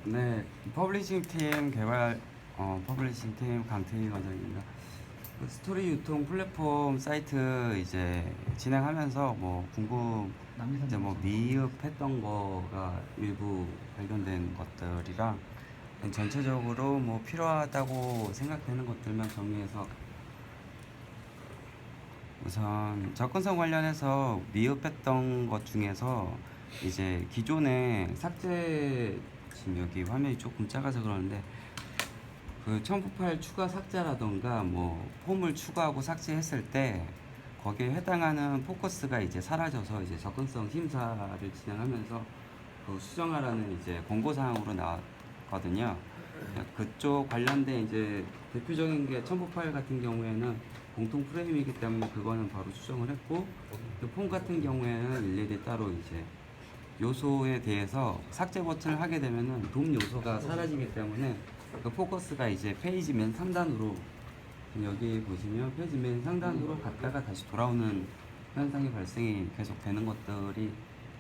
네, 퍼블리싱 팀 개발 퍼블리싱 팀 강태희 과장입니다. 그 스토리 유통 플랫폼 사이트 이제 진행하면서 뭐 이제 뭐 미흡했던 거가 일부 발견된 것들이랑 전체적으로 뭐 필요하다고 생각되는 것들만 정리해서 우선 접근성 관련해서 미흡했던 것 중에서 이제 기존에 삭제, 지금 여기 화면이 조금 작아서 그러는데 그 첨부파일 추가 삭제라던가 뭐 폼을 추가하고 삭제했을 때 거기에 해당하는 포커스가 이제 사라져서 이제 접근성 심사를 진행하면서 그 수정하라는 이제 권고사항으로 나왔거든요. 그쪽 관련된 이제 대표적인 게 첨부 파일 같은 경우에는 공통 프레임이기 때문에 그거는 바로 수정을 했고, 그 폼 같은 경우에는 일일이 따로 이제 요소에 대해서 삭제 버튼을 하게 되면은 돔 요소가 사라지기 때문에 그 포커스가 이제 페이지 맨 상단으로, 여기 보시면 페이지 맨 상단으로 갔다가 다시 돌아오는 현상이 발생이 계속 되는 것들이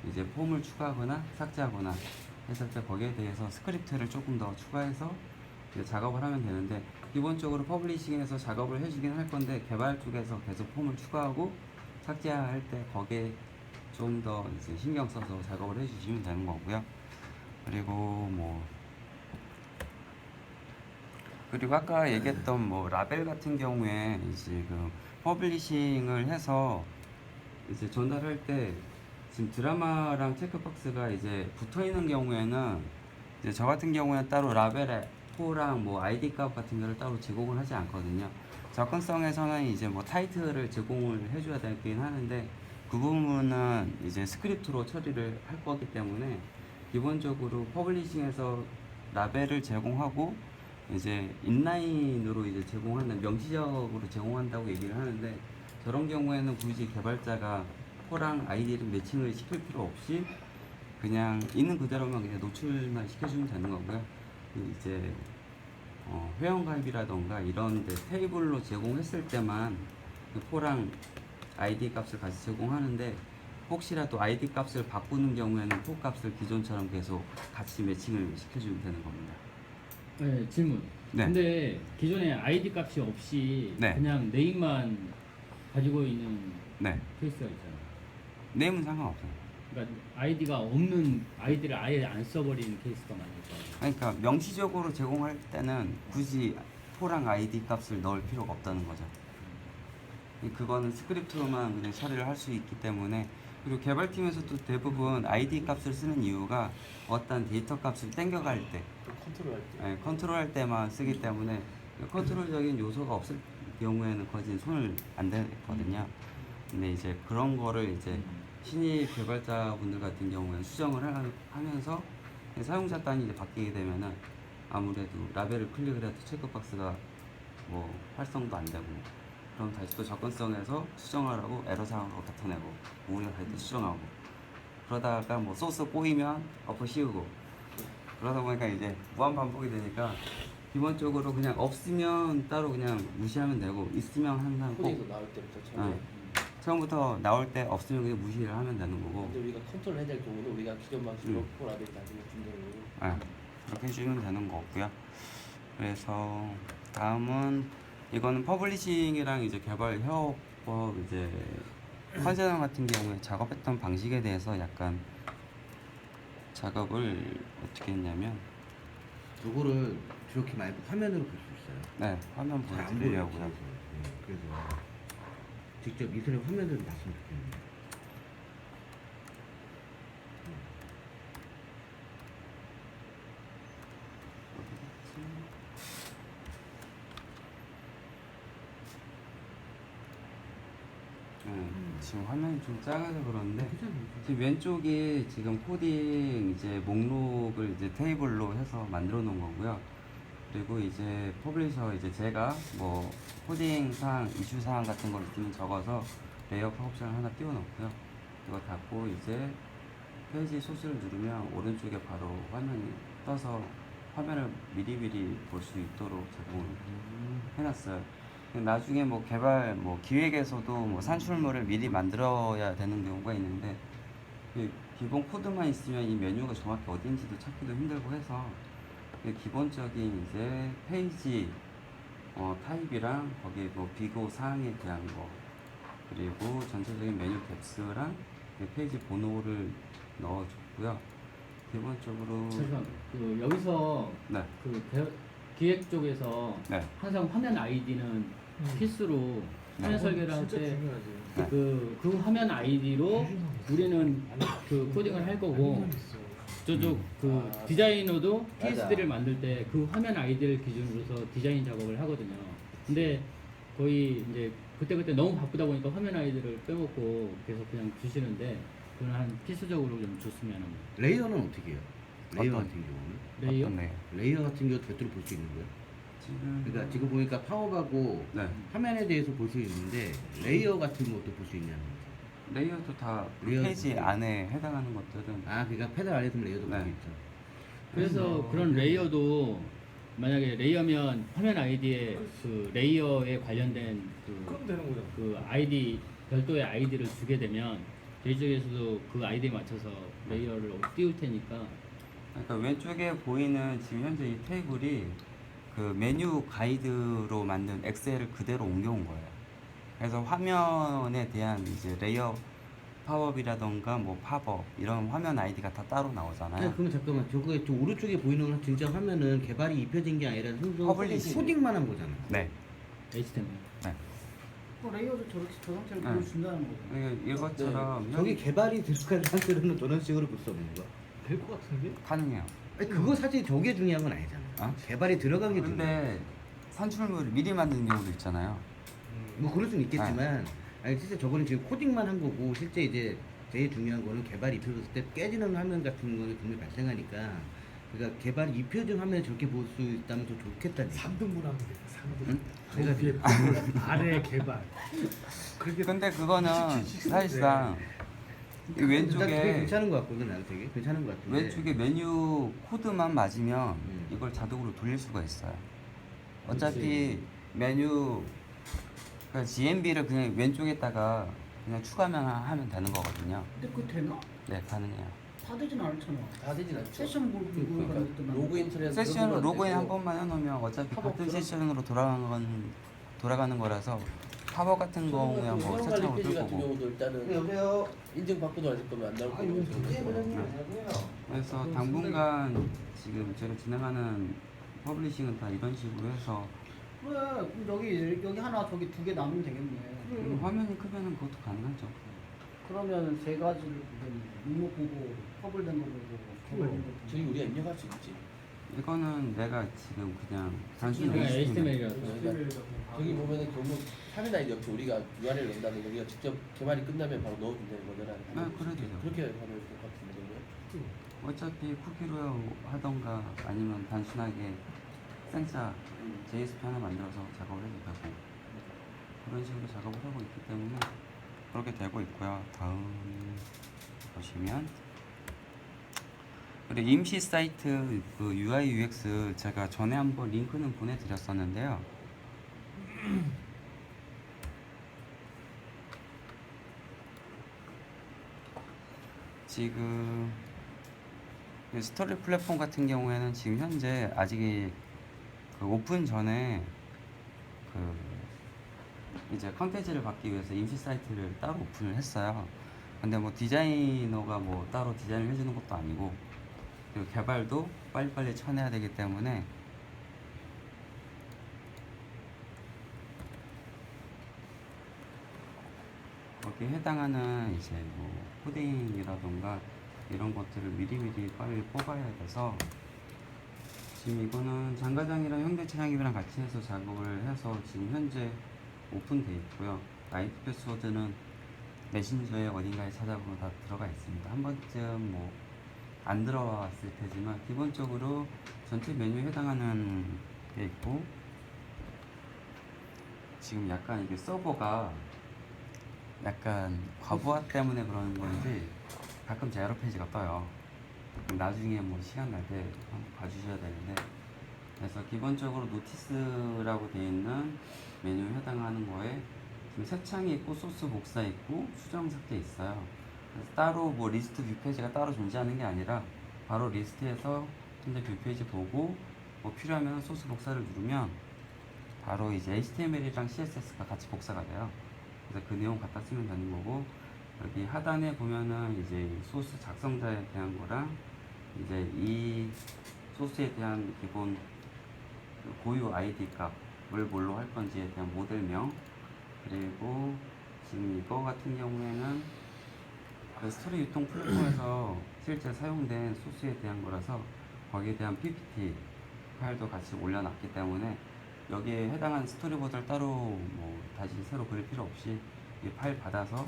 이제 폼을 추가하거나 삭제하거나 했을 때 거기에 대해서 스크립트를 조금 더 추가해서 이제 작업을 하면 되는데, 기본적으로 퍼블리싱에서 작업을 해주긴 할 건데 개발 쪽에서 계속 폼을 추가하고 삭제할 때 거기에 좀 더 이제 신경 써서 작업을 해주시면 되는 거고요. 그리고 아까 얘기했던 뭐 라벨 같은 경우에 이제 그 퍼블리싱을 해서 이제 전달할 때 지금 드라마랑 체크박스가 이제 붙어 있는 경우에는 이제 저 같은 경우에는 따로 라벨에 포랑 뭐 아이디 값 같은 거를 따로 제공을 하지 않거든요. 접근성에서는 이제 뭐 타이틀을 제공을 해줘야 되긴 하는데 그 부분은 이제 스크립트로 처리를 할 거기 때문에 기본적으로 퍼블리싱에서 라벨을 제공하고 이제 인라인으로 이제 제공하는 명시적으로 제공한다고 얘기를 하는데, 저런 경우에는 굳이 개발자가 포랑 아이디를 매칭을 시킬 필요 없이 그냥 있는 그대로만 그냥 노출만 시켜주면 되는 거고요. 이제 회원가입이라던가 이런 데 테이블로 제공했을 때만 그 포랑 아이디 값을 같이 제공하는데, 혹시라도 아이디 값을 바꾸는 경우에는 포 값을 기존처럼 계속 같이 매칭을 시켜주면 되는 겁니다. 네, 질문. 네. 근데 기존에 아이디 값이 없이 네. 그냥 네임만 가지고 있는 네. 케이스가 있잖아요. 네임은 상관없어요. 그러니까 아이디가 없는 아이디를 아예 안 써버리는 케이스가 많을 거예요. 그러니까 명시적으로 제공할 때는 굳이 포랑 아이디 값을 넣을 필요가 없다는 거죠. 그거는 스크립트로만 그냥 처리를 할 수 있기 때문에. 그리고 개발팀에서도 대부분 아이디 값을 쓰는 이유가 어떤 데이터 값을 땡겨갈 때, 컨트롤할 때만 쓰기 때문에 컨트롤적인 요소가 없을 경우에는 거진 손을 안 대거든요. 근데 이제 그런 거를 이제 신입 개발자분들 같은 경우에는 수정을 하면서 사용자 단이 이제 바뀌게 되면은 아무래도 라벨을 클릭을 해도 체크박스가 뭐 활성도 안 되고, 그럼 다시 또 접근성에서 수정하라고 에러사항으로 뱉어내고 우리가 다시 또 수정하고, 그러다가 뭐 소스 꼬이면 엎어 씌우고, 그러다 보니까 이제 무한 반복이 되니까 기본적으로 그냥 없으면 따로 그냥 무시하면 되고, 있으면 항상 꼭 코딩에서 나올 때부터 처음에. 처음부터 나올 때 없으면 그냥 무시를 하면 되는 거고. 근데 우리가 컨트롤 해야 될 경우는 우리가 기존 방식으로 포라벨 나중에 준다고. 그렇게 해주면 되는 거고요. 그래서 다음은 이거는 퍼블리싱이랑 이제 개발 협업 이제 컨셉 같은 경우에 작업했던 방식에 대해서 약간 작업을 어떻게 했냐면, 요거를 이렇게 말고 화면으로 볼 수 있어요. 네, 화면 잘 안 보여요. 보여드리려고요. 그래서 직접 인터넷 화면으로 봤으면 좋겠네요. 지금 화면이 좀 작아서 그런데 지금 왼쪽이 지금 코딩 이제 목록을 이제 테이블로 해서 만들어 놓은 거고요. 그리고 이제 퍼블리셔 이제 제가 뭐 코딩 사항, 이슈 사항 같은 걸 있으면 적어서 레이아웃 옵션을 하나 띄워 놓고요. 이거 닫고 이제 페이지 소스를 누르면 오른쪽에 바로 화면이 떠서 화면을 미리미리 볼 수 있도록 제공을 해놨어요. 나중에 뭐 개발 뭐 기획에서도 뭐 산출물을 미리 만들어야 되는 경우가 있는데, 기본 코드만 있으면 이 메뉴가 정확히 어딘지도 찾기도 힘들고 해서 기본적인 이제 페이지 타입이랑 거기에 뭐 비교 사항에 대한 거 그리고 전체적인 메뉴 캡스랑 페이지 번호를 넣어줬고요. 기본적으로 잠시만, 여기서 네, 기획 쪽에서 네, 항상 화면 아이디는 필수로 화면 설계를 할 때 그 화면 아이디로 우리는 그 코딩을 할 거고 저쪽 디자이너도 PSD를 만들 때 그 화면 아이디를 기준으로서 디자인 작업을 하거든요. 근데 거의 이제 그때 너무 바쁘다 보니까 화면 아이디를 빼먹고 계속 그냥 주시는데 그건 한 필수적으로 좀 줬으면 합니다. 레이어는 어떻게 해요? 레이어 어떤- 같은 경우는? 레이어? 어떤 레이어? 레이어 같은 경우 곁으로 볼 수 있는 거예요? 지금 그러니까 지금 보니까 파워하고 네, 화면에 대해서 볼 수 있는데 레이어 같은 것도 볼 수 있냐는 거죠. 레이어도 다 레이어도 페이지 있어요. 안에 해당하는 것들은 아, 그러니까 페달 안에 있으면 레이어도 볼 수 네. 있죠. 그래서 그런 레이어도 만약에 레이어면 화면 아이디에 그 레이어에 관련된 그럼 되는 거죠. 그 아이디 별도의 아이디를 주게 되면 저희 쪽에서도 그 아이디에 맞춰서 레이어를 띄울 테니까 그러니까 왼쪽에 보이는 지금 현재 이 테이블이 그 메뉴 가이드로 만든 엑셀을 그대로 옮겨온 거예요. 그래서 화면에 대한 이제 레이어 팝업이라던가 뭐 팝업 이런 화면 아이디가 다 따로 나오잖아요. 그러면 잠깐만, 저거 저 오른쪽에 보이는 건 진짜 화면은 개발이 입혀진 게 아니라 순수 퍼블리싱. 코딩만 한 거잖아. 네. HTML. 네. 레이어도 저렇게 저 상태로 네. 보여준다는 거죠. 이것처럼 저기 개발이 들어간 상태로는 저런 식으로 볼 수 없는 거야. 될 것 같은데? 가능해요. 아니, 그거 사실 저게 중요한 건 아니잖아. 어? 개발이 들어간 게 중요해. 근데 산출물을 미리 만드는 경우도 있잖아요. 뭐 그럴 수는 있겠지만, 아니 실제 저거는 지금 코딩만 한 거고 실제 이제 제일 중요한 거는 개발이 입혀졌을 때 깨지는 화면 같은 거는 분명히 발생하니까. 그러니까 개발이 입혀진 화면에 저렇게 볼 수 있다면 더 좋겠다는 얘기. 3등분 하면 돼. 3등. 응? 내가 뒤에 부분, 아래 개발. 그렇게 근데 그거는 사실상 이 난 되게 왼쪽에 괜찮은 것 같거든. 나는 되게 괜찮은 것 같은데. 왼쪽에 메뉴 코드만 맞으면 음. 이걸 자동으로 돌릴 수가 있어요. 어차피 메뉴 그러니까 GMB를 그냥 왼쪽에다가 그냥 추가만 하면 되는 거거든요. 근데 그거 되나? 네, 가능해요. 다 되진 않잖아. 다 되진 않죠. 세션 뭐 그러니까 같은 것도 로그인 처리해서 세션 들어가면 로그인 되고 한 번만 해놓으면 어차피 팝업 같은 들어- 세션으로 돌아가는 거라서 팝업 같은 경우야 뭐 사용 관리 설정으로 페이지 뜰 같은 거고. 경우도 일단은 여보세요. 인증 받고도 아직 거면 안 나올 아, 거고. 이건 문제보다는 아니고요. 그래서 당분간 지금 제가 진행하는 퍼블리싱은 다 이런 식으로 해서 그래. 그럼 여기 하나 저기 두 개 남으면 되겠네. 화면이 크면은 그것도 가능하죠. 그러면 세 가지를 보겠네. 목록 보고 퍼블된 거 보고 개발된 거 보고. 저기 우리가 입력할 수 있지. 이거는 내가 지금 그냥 단순히 그냥 HTML. HTML이라서 저기 보면은 경우 화면 아이디 옆에 우리가 URL 넣는다는 거 우리가 직접 개발이 끝나면 바로 넣어준다는 거잖아. 네, 그래도 돼요. 그렇게 하면 될 것 같은데. 어차피 쿠키로 하던가 아니면 단순하게 생짜 JSP 하나 만들어서 작업을 해도 되고 그런 식으로 작업을 하고 있기 때문에 그렇게 되고 있고요. 다음 보시면 그리고 임시 사이트 그 UI UX 제가 전에 한번 링크는 보내드렸었는데요. 지금 이 스토리 플랫폼 같은 경우에는 지금 현재 아직 그 오픈 전에 그 이제 컨텐츠를 받기 위해서 임시 사이트를 따로 오픈을 했어요. 근데 뭐 디자이너가 뭐 따로 디자인을 해주는 것도 아니고 그리고 개발도 빨리빨리 쳐내야 되기 때문에 거기에 해당하는 이제 뭐 코딩이라던가 이런 것들을 미리미리 빨리 뽑아야 돼서 지금 이거는 장가장이랑 현대차량이랑 같이 해서 작업을 해서 지금 현재 오픈되어 있고요. IP 패스워드는 메신저에 어딘가에 찾아보면 다 들어가 있습니다. 한 번쯤 뭐 안 들어왔을 테지만 기본적으로 전체 메뉴에 해당하는 게 있고 지금 약간 이게 서버가 약간 과부하 때문에 그러는 건지 가끔 제 에러 페이지가 떠요. 나중에 뭐 시간 날 때 한번 봐주셔야 되는데 그래서 기본적으로 노티스라고 되어 있는 메뉴에 해당하는 거에 지금 새 창이 있고 소스 복사 있고 수정 삭제 있어요. 그래서 따로 뭐 리스트 뷰 페이지가 따로 존재하는 게 아니라 바로 리스트에서 현재 뷰 페이지 보고 뭐 필요하면 소스 복사를 누르면 바로 이제 HTML이랑 CSS가 같이 복사가 돼요. 그래서 그 내용 갖다 쓰면 되는 거고, 여기 하단에 보면은 이제 소스 작성자에 대한 거랑 이제 이 소스에 대한 기본 그 고유 아이디 값을 뭘로 할 건지에 대한 모델명, 그리고 지금 이거 같은 경우에는 그 스토리 유통 플랫폼에서 실제 사용된 소스에 대한 거라서 거기에 대한 PPT 파일도 같이 올려놨기 때문에 여기에 해당한 스토리보드를 따로 뭐 다시 새로 그릴 필요 없이 이 파일 받아서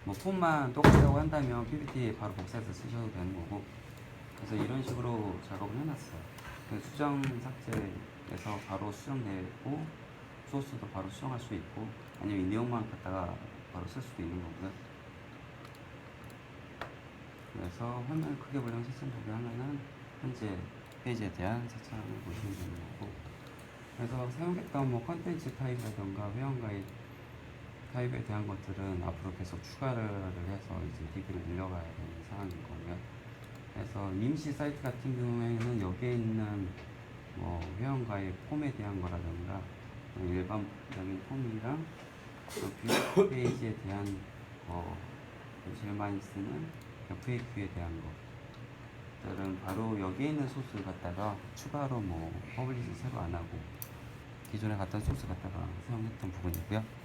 뭐 폼만 똑같다고 한다면 PPT 바로 복사해서 쓰셔도 되는 거고, 그래서 이런 식으로 작업을 해놨어요. 그래서 수정 삭제해서 바로 수정되고 소스도 바로 수정할 수 있고, 아니면 이 내용만 갖다가 바로 쓸 수도 있는 거고요. 그래서 화면을 크게 보려면 색상 보게 하면은 현재 페이지에 대한 색상을 보시면 되는 거고, 그래서 사용했던 뭐 컨텐츠 타입이라던가 회원 가입 타입에 대한 것들은 앞으로 계속 추가를 해서 이제 DB를 올려가야 되는 상황인 거고요. 그래서 임시 사이트 같은 경우에는 여기에 있는 뭐 회원 가입 폼에 대한 거라던가 일반적인 폼이랑 뷰 페이지에 대한 제일 많이 쓰는 FAQ에 대한 것들은 바로 여기에 있는 소스 갖다가 추가로 뭐 퍼블리시 새로 안 하고 기존에 갔던 소스 갖다가 사용했던 부분이고요.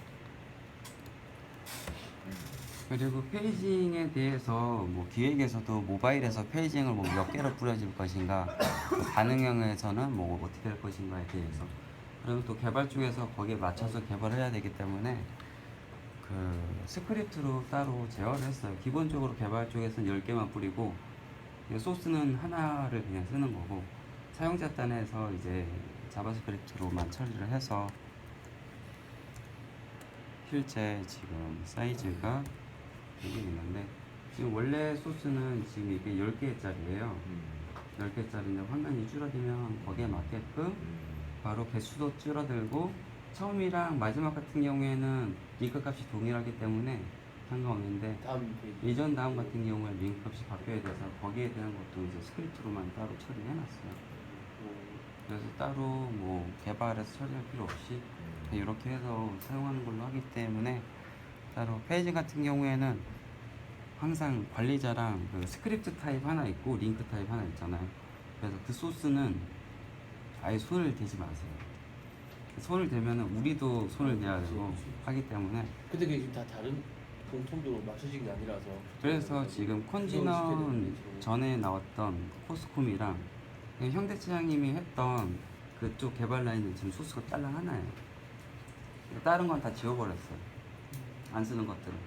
그리고 페이징에 대해서 뭐 기획에서도 모바일에서 페이징을 뭐 몇 개로 뿌려질 것인가, 뭐 반응형에서는 뭐 어떻게 할 것인가에 대해서, 그리고 또 개발 쪽에서 거기에 맞춰서 개발을 해야 되기 때문에 그 스크립트로 따로 제어를 했어요. 기본적으로 개발 쪽에서는 10개만 뿌리고 소스는 하나를 그냥 쓰는 거고, 사용자 단에서 이제 자바스크립트로만 처리를 해서 실제 지금 사이즈가 여기 있는데, 지금 원래 소스는 지금 이게 10개짜리예요. 10개짜리인데 화면이 줄어들면 거기에 맞게끔 바로 개수도 줄어들고, 처음이랑 마지막 같은 경우에는 링크 값이 동일하기 때문에 상관없는데, 다음 페이지. 이전 다음 같은 경우에 링크 값이 바뀌어야 돼서 거기에 대한 것도 이제 스크립트로만 따로 처리해 놨어요. 그래서 따로 뭐 개발해서 처리할 필요 없이 이렇게 해서 사용하는 걸로 하기 때문에, 따로 페이지 같은 경우에는 항상 관리자랑 그 스크립트 타입 하나 있고 링크 타입 하나 있잖아요. 그래서 그 소스는 아예 손을 대지 마세요. 손을 대면은 우리도 손을 대야 되고 하기 때문에, 근데 그게 지금 다 다른 공통도로 맞춰진 게 아니라서. 그래서 지금 컨지넌 전에 나왔던 코스콤이랑 현대차장님이 했던 그쪽 개발 라인은 지금 소스가 딸랑 하나예요. 다른 건 다 지워버렸어요. 안 쓰는 것들은.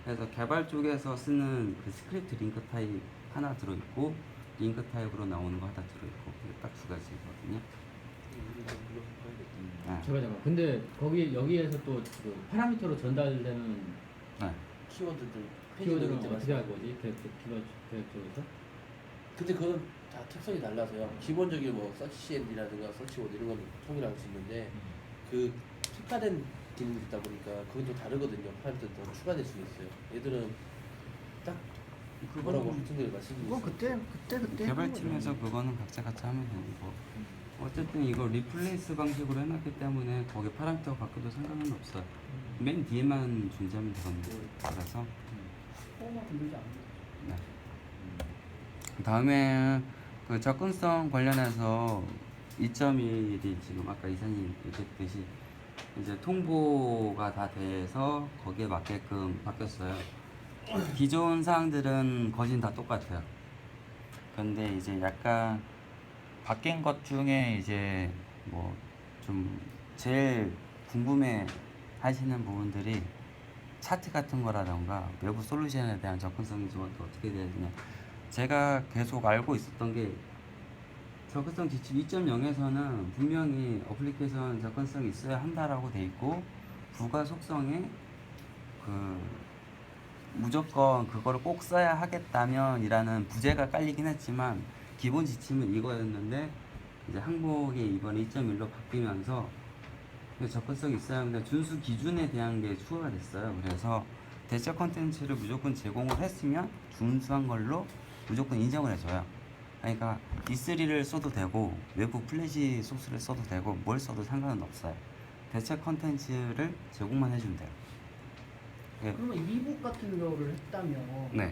그래서 개발 쪽에서 쓰는 그 스크립트 링크 타입 하나 들어있고, 링크 타입으로 나오는 거 하나 들어있고, 이게 딱 두 가지거든요. 네. 잠깐. 근데 거기 여기에서 또 그 파라미터로 전달되는 네. 키워드들 키워드는 페이지 어떻게 할 거지? 계획 쪽에서? 근데 그건 다 특성이 달라서요. 기본적인 뭐 서치 CND라든가 서치 워드 이런 건 통일할 수 있는데 그 특화된 기능이 있다 보니까 그건 또 다르거든요. 파일도 더 추가될 수 있어요. 얘들은 딱 뭐라고 말씀드리고 그건 그때 개발팀에서 그거는 각자 하면 되는 거. 어쨌든 이거 리플레이스 방식으로 해놨기 때문에 거기 파라미터가 바뀌어도 상관은 없어요. 맨 뒤에만 존재하면 되거든요. 그래서 조금만 건들지 않는 네. 다음에 그 접근성 관련해서 2.1이 지금 아까 이사님 얘기했듯이 이제 통보가 다 돼서 거기에 맞게끔 바뀌었어요. 기존 사항들은 거진 다 똑같아요. 근데 이제 약간 바뀐 것 중에 이제 뭐 좀 제일 궁금해 하시는 부분들이 차트 같은 거라던가 외부 솔루션에 대한 접근성 지원도 어떻게 돼야 되냐. 제가 계속 알고 있었던 게 접근성 지침 2.0에서는 분명히 어플리케이션 접근성이 있어야 한다라고 돼 있고, 부가 속성에 그 무조건 그거를 꼭 써야 하겠다면 이라는 부제가 깔리긴 했지만, 기본 지침은 이거였는데 이제 항목이 이번에 2.1로 바뀌면서 접근성이 있어야 하는데 준수 기준에 대한 게 추가가 됐어요. 그래서 대체 컨텐츠를 무조건 제공을 했으면 준수한 걸로 무조건 인정을 해줘요. 그러니까 E3를 써도 되고 외부 플래시 소스를 써도 되고 뭘 써도 상관은 없어요. 대체 컨텐츠를 제공만 해주면 돼요. 예. 그러면 위북 같은 거를 했다면 네,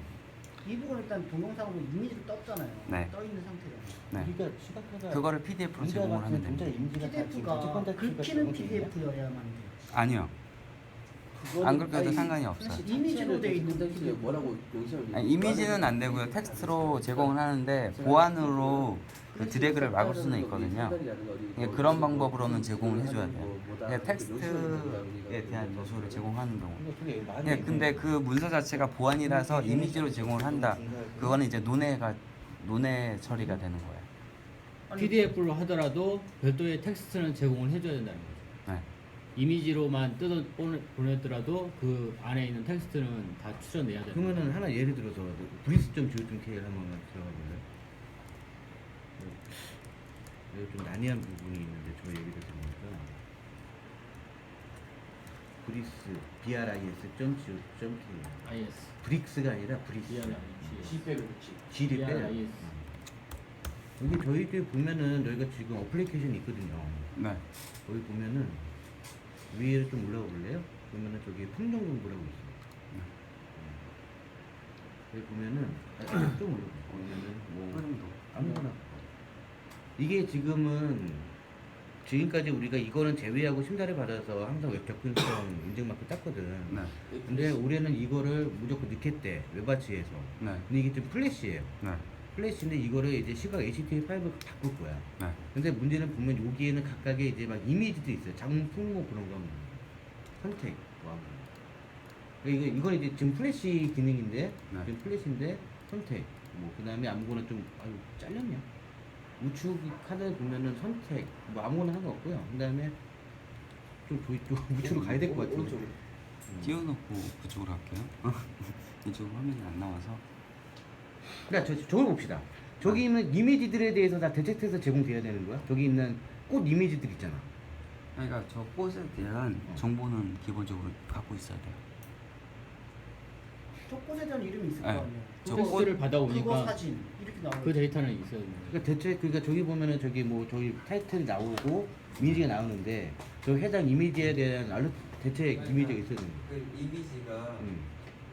위북은 일단 동영상으로 이미지를 떴잖아요. 네. 떠 있는 상태잖아요. 네. 우리가 시각화가 그거를 PDF로 제공을 하면 됩니다. 이미지가 다 지금 PDF가 대체 컨텐츠가 긁히는 제공이 되냐? PDF여야만 돼요. 아니요, 안 긁혀도 상관이 없어요. 이미지로 돼 있는 컨텐츠에 뭐라고 영상을 아니, 이미지는 안 되고요. 텍스트로 제공을 하는데 보안으로 그 드래그를 막을 수는 있거든요. 예, 그런 방법으로는 제공을 해줘야 돼요. 예, 텍스트에 대한 요소를 제공하는 경우. 예, 근데 그 문서 자체가 보안이라서 이미지로 제공을 한다. 그거는 이제 논의 처리가 되는 거예요. PDF로 하더라도 별도의 텍스트는 제공을 해줘야 된다는 거죠. 네. 이미지로만 뜯어 보냈더라도 그 안에 있는 텍스트는 다 추려내야 돼요. 그러면은 하나 예를 들어서 브리스.go.kr 한번 들어가 볼래요? 여기 좀 난해한 부분이 있는데 저 얘기를 들으니까 브리스 bris.go.kr IS. 브릭스가 아니라 브리스 G백을 붙이. G를 빼요. BRIS. 여기 저희들 보면은 저희가 지금 어플리케이션이 있거든요. 네. 거기 보면은 위에 좀 올라가 볼래요? 그러면은 저기 품종 정보라고 있어요. 여기 보면은 좀 올라가 보면은 뭐 아무거나 이게 지금은 지금까지 우리가 이거는 제외하고 심사를 받아서 항상 웹 접근성 인증 마크 땄거든. 네. 근데 올해는 이거를 무조건 넣겠대 웹아치에서. 네. 근데 이게 좀 플래시예요. 네. 플래시인데 이거를 이제 시각 HTML5로 바꿀 거야. 네. 근데 문제는 보면 여기에는 각각의 이제 막 이미지도 있어요. 장풍 뭐 그런 거 선택 뭐 하면. 그러니까 이건 이제 지금 플래시 기능인데 네. 지금 플래시인데 선택 뭐 그다음에 아무거나 좀 아유 잘렸냐? 우측 카드 보면은 선택 뭐 아무거나 상관없고요. 그다음에 좀 우측으로 가야 될 것 같아요. 오른쪽으로. 띄워놓고 그쪽으로 할게요. 이쪽으로 화면이 안 나와서. 그러니까 저걸 봅시다. 저기 있는 이미지들에 대해서 다 대체해서 제공돼야 되는 거야? 저기 있는 꽃 이미지들 있잖아. 그러니까 저 꽃에 대한 정보는 기본적으로 갖고 있어야 돼요. 저 꽃에 대한 이름이 있을 거 네. 아니에요. 저 그거- 텍스트를 그거 받아오니까 사진 이렇게 나오는 그 데이터는 있어야 돼요. 그러니까 저기 보면은 저기 뭐 저기 타이틀 나오고 이미지가 나오는데 저 해당 이미지에 대한 알로 대체 이미지가 있어야 되는 거야. 그 이미지가 음.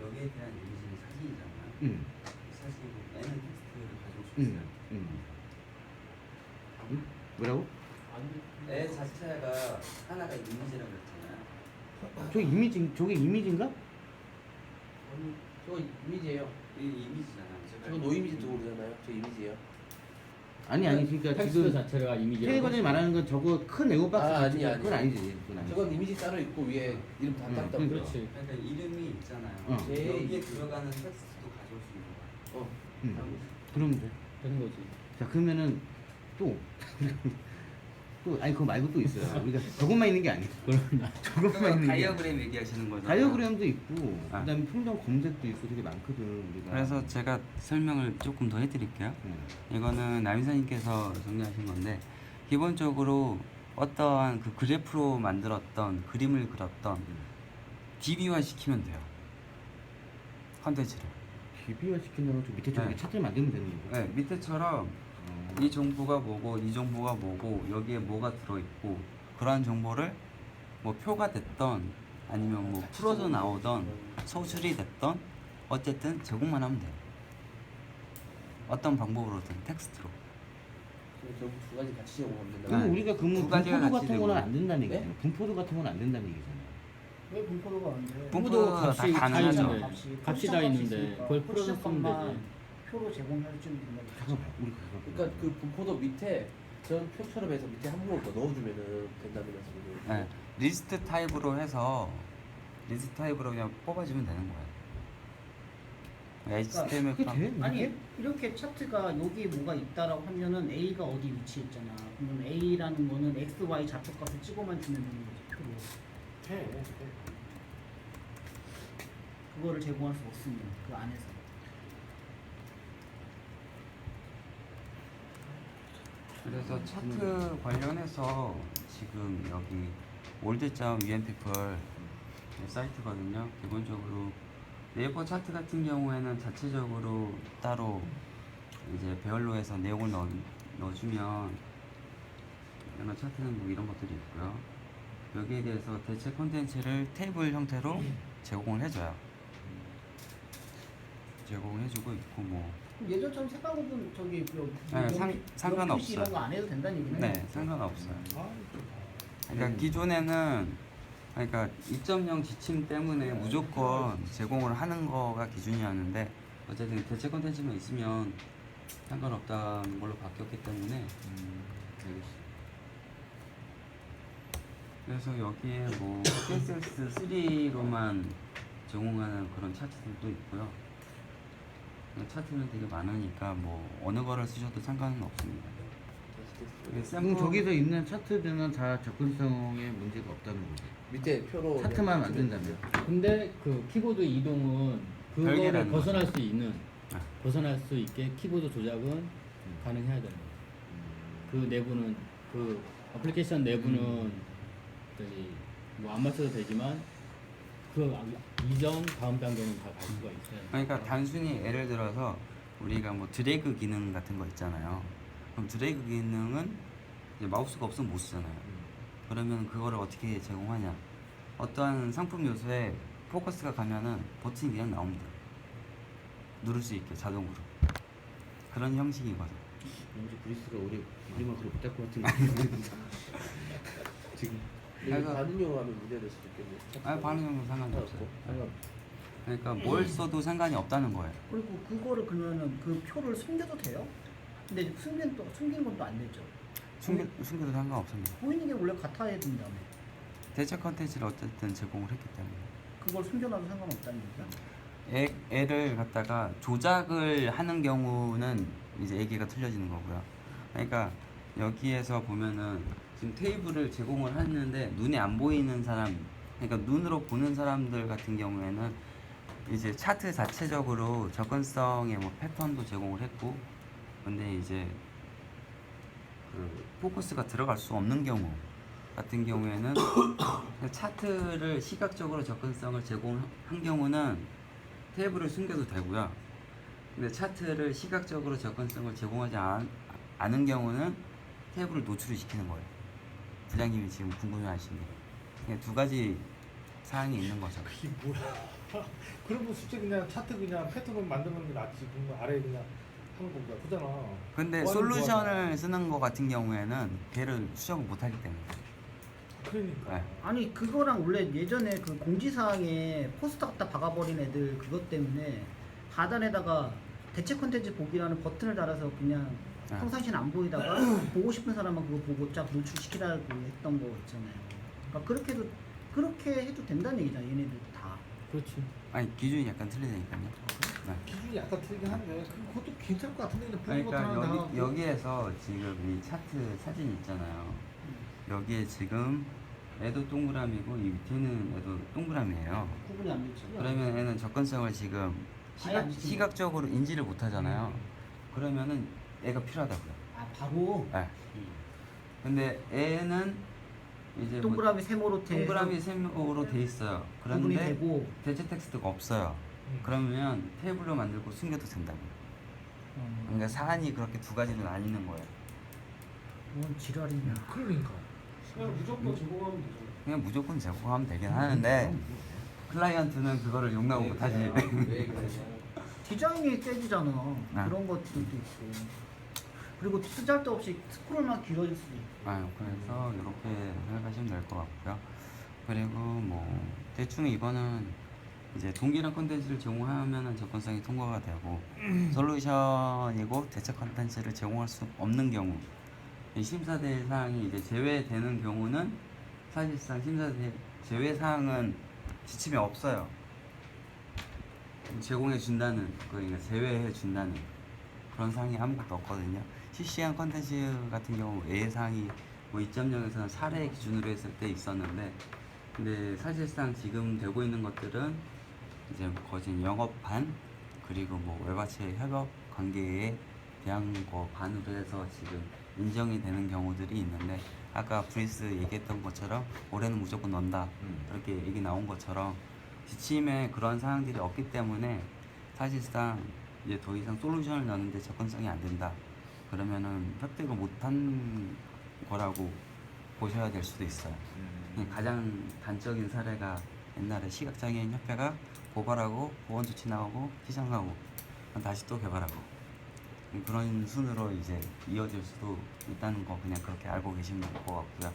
여기에 대한 이미지는 사진이잖아요. 응. 사진이고 얘는 텍스트를 가져올 수 응. 있어요. 응. 응? 뭐라고? 애 자체가 하나가 이미지라고 했잖아요. 저게 이미지인가? 저거 이미지예요. 이 이미지잖아요. 저거 노이미지 도구잖아요. 저 이미지예요. 아니 그러니까 텍스트 지금 자체가 이미지라고. 태희관이 말하는 건 저거 큰 에고박스 아, 같은 아니, 거 그건 아니. 아니지. 그건 아니지. 저건 이미지 따로 있고 위에 이름 다 응, 땄다. 그러니까. 그렇지. 그러니까 이름이 있잖아요. 어. 여기에 들어가는 텍스트도 가져올 수 있는 거예요. 응. 그러면 돼. 되는 거지. 자 그러면은 또 아니 그거 말고 또 있어요. 우리가 저것만 있는 게 아니야. 저것만 있는 게 다이어그램 얘기하시는 거죠. 다이어그램도 있고 아. 그다음에 품종 검색도 있고 되게 많거든 우리가. 그래서 제가 설명을 조금 더 해드릴게요. 이거는 남이사님께서 정리하신 건데 기본적으로 어떠한 그 그래프로 만들었던 그림을 그렸던 DB화 시키면 돼요. 컨텐츠를. DB화 시킨다면 저 밑에 저기 네. 차트를 만들면 되는 거고. 네, 밑에처럼 이 정보가 뭐고 이 정보가 뭐고 여기에 뭐가 들어있고 그러한 정보를 뭐 표가 됐던 아니면 뭐 풀어져 나오던 소출이 됐던 어쨌든 제공만 하면 돼요. 어떤 방법으로든 텍스트로. 결국 두 가지 같이 제공하면 된다. 그럼 네. 우리가 그러면 두 가지가 분포도 같이 같은 거는 되고. 안 된다는 네? 얘기잖아. 분포도 같은 거는 안 된다는 얘기잖아. 왜 분포도가 안 돼요? 분포도가 다 값이 다 가능하죠. 있는데 값이 다 있는데 그걸 풀어서 쓰면 되지. 표로 제공할 수 있는 거 잠깐만 우리 그거 그러니까 그 분포도 밑에 전 표처럼 해서 밑에 한 부분 더 넣어주면은 된다는 말씀이에요. 네, 리스트 타입으로 해서 리스트 타입으로 그냥 뽑아주면 되는 거예요. HTML 그게 돼? 아니 이게? 이렇게 차트가 여기에 뭐가 있다라고 하면은 A가 어디 위치해 있잖아. 그러면 A라는 거는 X, Y 좌표값을 찍어만 주면 되는 거지 표로. 그거를 제공할 수 없으면 그 안에서. 그래서 차트 관련해서 지금 여기 올드.unpeople 사이트거든요. 기본적으로 네이버 차트 같은 경우에는 자체적으로 따로 이제 배열로해서 내용을 넣어주면 이런 차트는 뭐 이런 것들이 있고요. 여기에 대해서 대체 콘텐츠를 테이블 형태로 제공을 해줘요. 제공을 해주고 있고 뭐 예전처럼 색깔 구분 저기 네, 상관없어요. 이런 거 안 해도 된다는 얘기네. 네, 상관없어요. 아, 그러니까 기존에는 그러니까 2.0 지침 때문에 무조건 제공을 하는 거가 기준이었는데 어쨌든 대체 콘텐츠만 있으면 상관없다는 걸로 바뀌었기 때문에 알겠습니다. 그래서 여기에 뭐 CSS3로만 제공하는 그런 차트들도 있고요. 차트는 되게 많으니까 뭐 어느 거를 쓰셔도 상관은 없습니다. 이게 그럼 저기서 있는 차트들은 다 접근성에 문제가 없다는 거죠. 밑에 표로 차트만 만든다면. 근데 그 키보드 이동은 그거를 별개라는 벗어날 수 있는 아. 벗어날 수 있게 키보드 조작은 가능해야 됩니다. 그 내부는 그 애플리케이션 내부는 저기 뭐 안 맞춰도 되지만 그 이전 다음 단계는 다 갈 수가 있어요. 그러니까 단순히 예를 들어서 우리가 뭐 드래그 기능 같은 거 있잖아요. 그럼 드래그 기능은 이제 마우스가 없으면 못 쓰잖아요. 그러면 그거를 어떻게 제공하냐? 어떠한 상품 요소에 포커스가 가면은 버튼이 그냥 나옵니다. 누를 수 있게 자동으로. 그런 형식이거든. 왠지 브리스가 우리만큼 못할 것 같은데. 지금. 그래서- 반응용 하면 문제될 수도 있겠네요. 아, 반응은 상관이 없어요. 상관. 그러니까 뭘 써도 상관이 없다는 거예요. 그리고 그거를 그러면은 그 표를 숨겨도 돼요? 근데 숨긴 건 또 안 되죠. 숨겨도 상관없습니다. 보이는 게 원래 같아야 된다며. 대체 컨텐츠를 어쨌든 제공을 했기 때문에. 그걸 숨겨놔도 상관없다는 얘기야? 애를 갖다가 조작을 하는 경우는 이제 얘기가 틀려지는 거고요. 그러니까 여기에서 보면은 지금 테이블을 제공을 했는데 눈에 안 보이는 사람, 그러니까 눈으로 보는 사람들 같은 경우에는 이제 차트 자체적으로 접근성의 뭐 패턴도 제공을 했고, 근데 이제 그 포커스가 들어갈 수 없는 경우 같은 경우에는 차트를 시각적으로 접근성을 제공한 경우는 테이블을 숨겨도 되고요. 근데 차트를 시각적으로 접근성을 제공하지 않은 경우는 테이블을 노출을 시키는 거예요. 부장님이 지금 궁금해하시는 게 두 가지 사항이 있는 거죠. 그게 뭐야? 그러면 솔직히 그냥 차트 그냥 패턴을 만드는 게 낫지. 그러면 아래 그냥 하는 거보다 그잖아. 근데 뭐하는 솔루션을 쓰는 거 같은 경우에는 걔를 수정을 못하기 때문에. 그러니까. 네. 아니 그거랑 원래 예전에 그 공지사항에 포스터 갖다 박아버린 애들 그것 때문에 하단에다가 대체 콘텐츠 보기라는 버튼을 달아서 그냥 네. 평상시는 안 보이다가 보고 싶은 사람만 그거 보고 쫙 노출시키라고 했던 거 있잖아요. 그러니까 그렇게 해도 된다는 얘기잖아. 얘네들 다. 그렇지. 아니 기준이 약간 틀리다니까요. 네. 기준이 약간 틀리긴 한데 그것도 괜찮을 것 같은데 그냥 보는 그러니까 것도 하나 나가고. 여기에서 지금 이 차트 사진 있잖아요. 여기에 지금 애도 동그라미고 이 밑에는 애도 동그라미예요. 구분이 안 되지. 그러면 애는 접근성을 지금 아예 안 지키는 시각적으로 인지를 못 하잖아요. 그러면은 애가 필요하다고요. 아 바로 네. 근데 애는 이제 동그라미 세모로 돼. 동그라미 세모로 돼 있어요. 구분이 그런데 되고. 대체 텍스트가 없어요. 그러면 테이블로 만들고 숨겨도 된다고요. 그러니까 사안이 그렇게 두 가지로 나뉘는 거예요. 뭔 지랄이냐. 그러니까. 그냥 무조건 제공하면 되잖아. 그냥 무조건 제공하면 되긴 하는데 클라이언트는 그거를 용납을 네, 못하지. 왜 그러냐. 디자인이 깨지잖아. 아. 그런 것들도 있고. 그리고 쓰잘데없이 스크롤만 길어질 수도 있고. 아유, 그래서 이렇게 생각하시면 될 것 같고요. 그리고 뭐 대충 이거는 이제 동일한 콘텐츠를 제공하면은 접근성이 통과가 되고 솔루션이고 대체 콘텐츠를 제공할 수 없는 경우 이 심사 대상이 이제 제외되는 경우는 사실상 심사 제외 사항은 지침이 없어요. 제공해 준다는 그러니까 제외해 준다는 그런 사항이 아무것도 없거든요. 실시간 콘텐츠 같은 경우 예상이 뭐 2.0에서는 사례 기준으로 했을 때 있었는데, 근데 사실상 지금 되고 있는 것들은 이제 뭐 거진 영업반 그리고 뭐 외부와의 협업 관계에 대한 거 반으로 해서 지금 인정이 되는 경우들이 있는데, 아까 브리스 얘기했던 것처럼 올해는 무조건 넣는다 그렇게 얘기 나온 것처럼 지침에 그런 사항들이 없기 때문에 사실상 이제 더 이상 솔루션을 넣는데 접근성이 안 된다. 그러면은 획득을 못한 거라고 보셔야 될 수도 있어요. 가장 단적인 사례가 옛날에 시각장애인 협회가 고발하고 보건조치 나오고 시정하고 다시 또 개발하고 그런 순으로 이제 이어질 수도 있다는 거 그냥 그렇게 알고 계시면 될 것 같고요.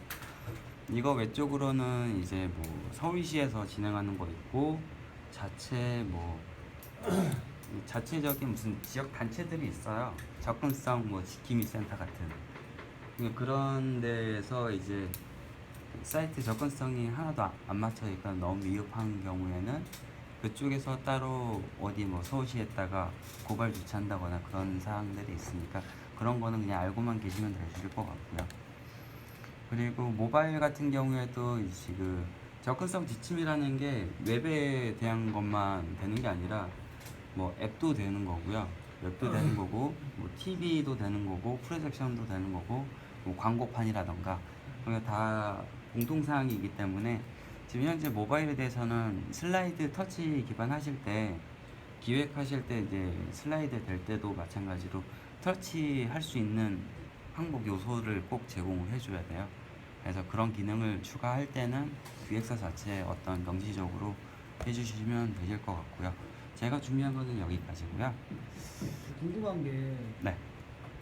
이거 외적으로는 이제 뭐 서울시에서 진행하는 거 있고 자체 뭐 자체적인 무슨 지역 단체들이 있어요. 접근성 뭐 지킴이 센터 같은 그런 데에서 이제 사이트 접근성이 하나도 안 맞춰니까 너무 미흡한 경우에는 그쪽에서 따로 어디 뭐 서울시에다가 고발 조치한다거나 그런 사항들이 있으니까 그런 거는 그냥 알고만 계시면 되실 것 같고요. 그리고 모바일 같은 경우에도 이제 그 접근성 지침이라는 게 웹에 대한 것만 되는 게 아니라 뭐 앱도 되는 거고요. 웹도 되는 거고 뭐 TV도 되는 거고 프로젝션도 되는 거고 뭐 광고판이라던가 그러니까 다 공통사항이기 때문에 지금 현재 모바일에 대해서는 슬라이드 터치 기반하실 때 기획하실 때 이제 슬라이드 될 때도 마찬가지로 터치할 수 있는 항목 요소를 꼭 제공을 해줘야 돼요. 그래서 그런 기능을 추가할 때는 기획사 자체에 어떤 명시적으로 해주시면 되실 것 같고요. 제가 준비한 거는 여기까지고요. 궁금한 게 네.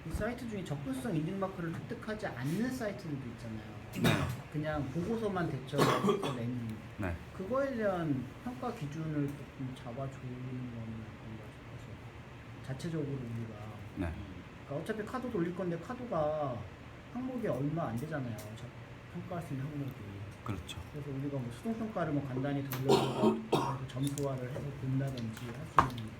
이 사이트 중에 접근성 인증 마크를 획득하지 않는 사이트들도 있잖아요. 네. 그냥 보고서만 대처해서 내는 네. 그거에 대한 평가 기준을 조금 잡아주는 건 어떤가 싶어서 자체적으로 우리가 네. 그러니까 어차피 카드 돌릴 건데 카드가 항목이 얼마 안 되잖아요. 평가할 수 있는 항목이. 그렇죠. 그래서 우리가 뭐 수동 평가를 뭐 간단히 돌려서 점수화를 해서 본다든지 할 수 있는.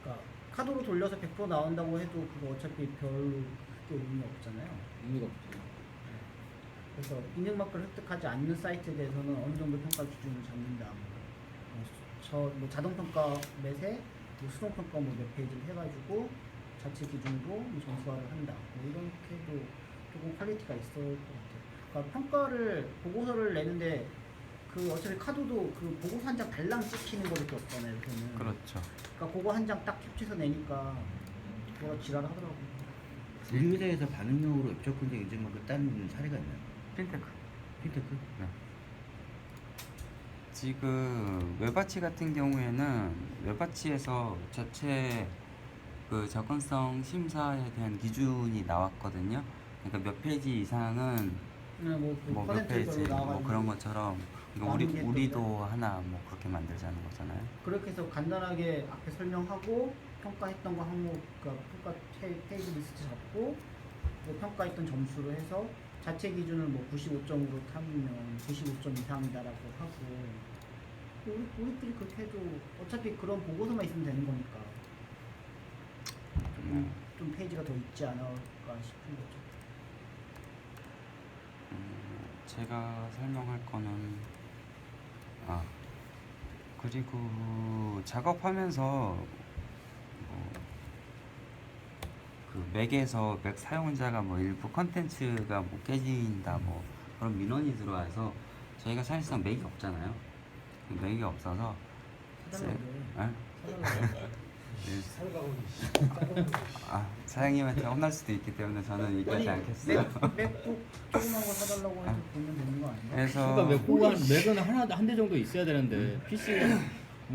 그러니까 카드로 돌려서 100% 나온다고 해도 그거 어차피 별로 크게 의미 없잖아요. 의미가 없죠. 그래서 인증 마크를 획득하지 않는 사이트에 대해서는 어느 정도 평가 기준을 잡는다. 뭐 자동 평가 몇에 뭐 수동 평가 뭐 몇 페이지를 해가지고 자체 기준으로 뭐 점수화를 한다. 뭐 이렇게도 조금 퀄리티가 있을 것 같아요. 그러니까 평가를 보고서를 내는데 그 어차피 카드도 그 보고서 한 장 달랑 찍히는 거밖에 없잖아요. 요새는. 그렇죠. 그러니까 그거 한 장 딱 캡처해서 내니까 뭐가 지랄을 하더라고요. 우리 회사에서 반응용으로 웹접근성 인증마크 딴 사례가 있나요? 핀테크. 핀테크? 네. 지금 웹아치 같은 경우에는 웹아치에서 자체 그 접근성 심사에 대한 기준이 나왔거든요. 그러니까 몇 페이지 이상은 뭐 몇 페이지 뭐 그런 것처럼 그러니까 나누게 우리도 하나 뭐 그렇게 만들자는 거잖아요. 그렇게 해서 간단하게 앞에 설명하고 평가했던 거 항목, 그러니까 평가 페이지 리스트 잡고 뭐 평가했던 점수로 해서 자체 기준을 뭐 95점으로 타면 95점 이상이다라고 하고 우리끼리 그렇게 해도 어차피 그런 보고서만 있으면 되는 거니까 좀 페이지가 더 있지 않을까 싶은 거죠. 제가 설명할 거는 그리고 작업하면서 그 맥에서 맥 사용자가 뭐 일부 컨텐츠가 뭐 깨진다 뭐 그런 민원이 들어와서 저희가 사실상 맥이 없잖아요. 맥이 없어서 사달라고 살가운 사장님한테 혼날 수도 있기 때문에 저는 얘기하지 않겠어요. 맥북 조그만 거 사달라고 해서 보면 되는 거 아니야? 그래서 그러니까 맥은 한 대 정도 있어야 되는데 PC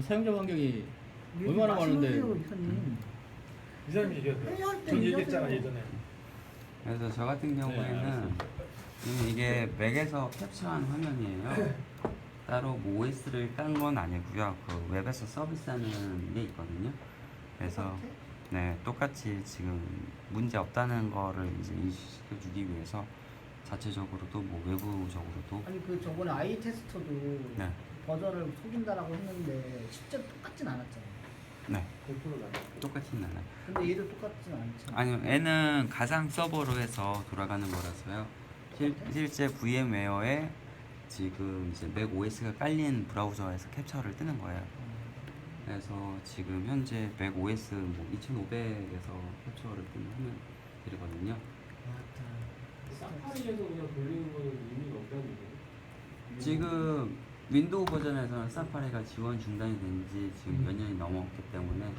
사용자 환경이 얼마나 많은데. 이 사람이 얘기했어요. 전 얘기했잖아 예전에. 그래서 저 같은 경우에는 이게 맥에서 캡처한 화면이에요. 따로 뭐 OS를 깐 건 아니고요. 그 웹에서 서비스하는 게 있거든요. 그래서 네 똑같이 지금 문제 없다는 거를 이제 인식시켜주기 위해서 자체적으로도 뭐 외부적으로도 아니 그 저번에 아이 테스터도 네. 버전을 속인다라고 했는데 실제로 똑같진 않았잖아요. 네 100% 나죠. 똑같이 나요. 근데 얘도 똑같진 않잖아. 아니요, 얘는 가상 서버로 해서 돌아가는 거라서요. 실제 VM웨어에 지금 이제 맥 OS가 깔린 브라우저에서 캡처를 뜨는 거예요. 그래서 지금 현재 맥 OS 뭐 2500에서 캡처를 뜨는 화면들이거든요. 사파리에서 그냥 돌리는 거는 의미가 없다는 거예요. 지금 윈도우 버전에서는 사파리가 지원 중단이 된 지 지금 몇 년이 넘었기 때문에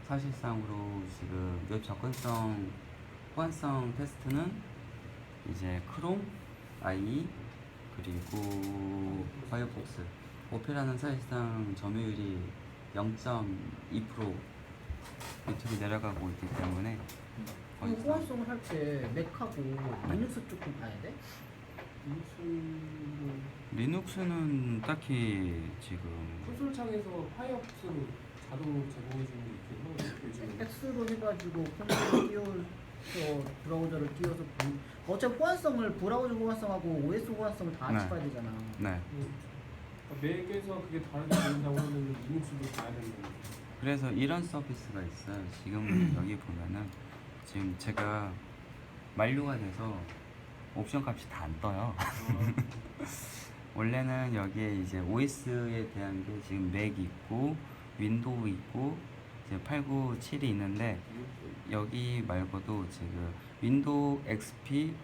사실상으로 지금 웹 접근성 호환성 테스트는 이제 크롬, IE 그리고 파이어폭스, 오페라는 사실상 점유율이 0.2% 밑으로 내려가고 있기 때문에 그 호환성을 할 때 맥하고 리눅스 조금 봐야 돼? 리눅스는 딱히 지금 콘솔 창에서 파이어폭스로 자동 제공해주는 게 있긴 해요. X로 해가지고 콘솔을 띄워서 브라우저를 띄워서 어차피 호환성을 브라우저 호환성하고 OS 호환성을 다 같이 네. 봐야 되잖아. 네. 맥에서 그게 다르게 보인다고 하면 리눅스도 봐야 되는 거예요. 그래서 이런 서비스가 있어요. 지금 여기 보면은 지금 제가 만료가 돼서 옵션 값이 다 안 떠요. 원래는 여기에 이제 OS에 대한 게 지금 맥 있고 윈도우 있고 이제 897이 있는데 여기 말고도 지금 윈도우 XP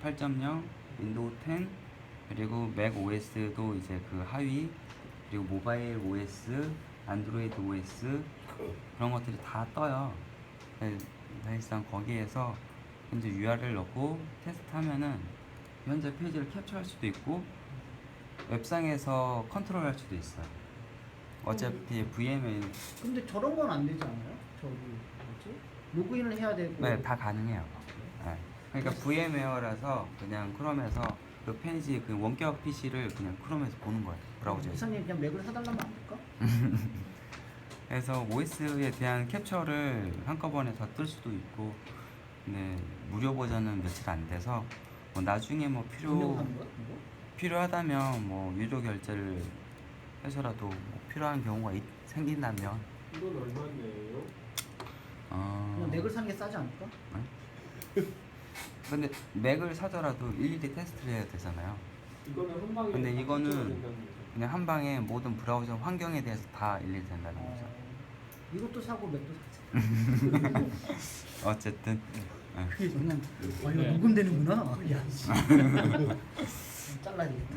8.0, 윈도우 10 그리고 맥 OS도 이제 그 하위 그리고 모바일 OS, 안드로이드 OS 그런 것들이 다 떠요. 사실상 거기에서 현재 URL 넣고 테스트하면은 현재 페이지를 캡처할 수도 있고 웹상에서 컨트롤할 수도 있어요. 어차피 VM에 근데 저런 건 안 되지 않아요? 저기 뭐지? 로그인을 해야 되고. 네, 다 가능해요. 네. 그러니까 VM웨어라서 그냥 크롬에서 그 페이지 그 원격 PC를 그냥 크롬에서 보는 거예요. 브라우저에서. 이사님 그냥 맥을 사달라면 안 될까? 그래서 OS에 대한 캡처를 한꺼번에 다 뜰 수도 있고, 근데 무료 버전은 며칠 안 돼서 뭐 나중에 뭐 운영하는 거야? 이거? 필요하다면 뭐 유료 결제를 해서라도 뭐 필요한 경우가 생긴다면 이건 얼마인데요? 그냥 맥을 사는 게 싸지 않을까? 근데 맥을 사더라도 일일이 테스트를 해야 되잖아요. 이거는 한 방에 근데 다 이거는 캡처가 된다는 거죠. 그냥 한 방에 모든 브라우저 환경에 대해서 다 일일이 된다는 거죠. 이것도 사고 맥도 사자. 어쨌든 네. 그게 그냥 이거 네. 녹음되는구나. 야 씨. 잘라야겠다.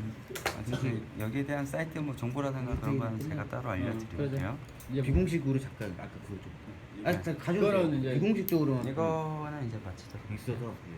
어쨌든 여기에 대한 사이트 뭐 정보라든가 그런 거는 제가 따로 알려드릴게요. 이제 비공식으로 잠깐 아까 그거 좀. 아, 가져오세요. 그거는 이제 비공식적으로 이거는 이제 마치도록 있어서. 예.